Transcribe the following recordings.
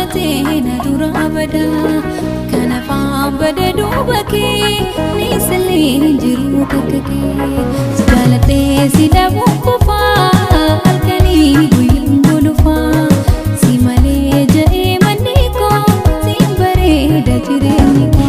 baatee na dura bada kana faan bada duuba kee niisallee jiru takka kee jaalatee si dhabuu qofaa halkanii guyyaan golufaa si malee jedhee manni koo siin bareeda jireenyi koo.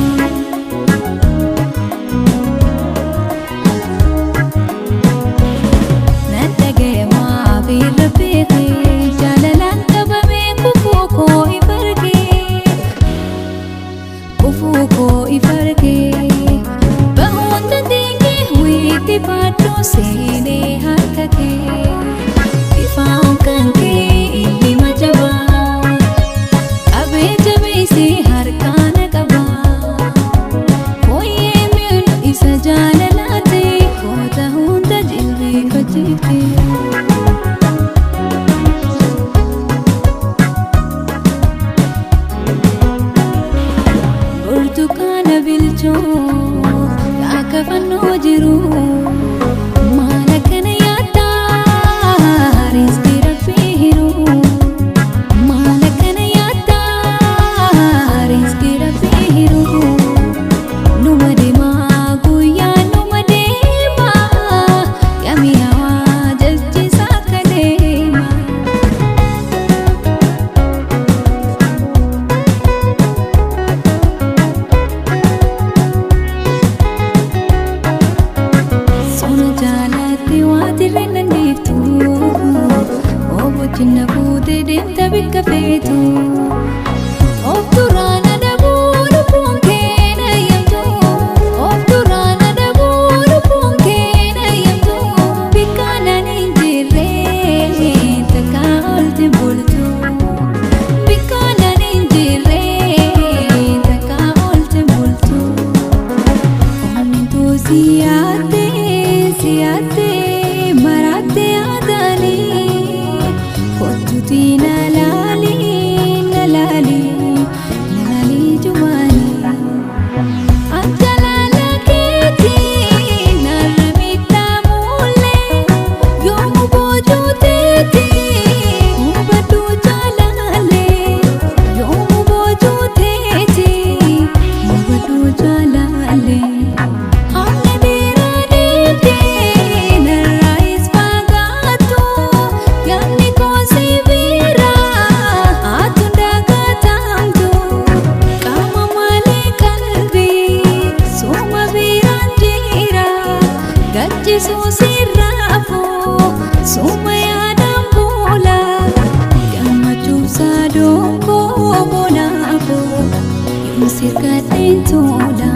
Sene harka kee ifaan kan kee inni majabaa abee jabeessee harkaan qabaa fooyyee miila isa jaalalaatee koota hunda jilbeeffachiiftee. Burtukaana bilchoo akka fannoo jiru. Jinna fuutee deemta bikka feetu of duraana dhabuu lubbuun kee na eeyyamtu of duraana dhabuu lubbuun kee na eeyyamtu bikkaanaan hin jirree takka oolte bultu bikkaanaan hin jirree takka oolte bultu onnentuu siyaattee maraattee aadaanii. Tina lali juwani anjalala keti narmita mule yomu boju teti ubadu jalale yomu boju teti ubadu jalale. Susirafo sumayadam bola gammachuuf saadoo koo bonaafoo yoom sirkadheen tola.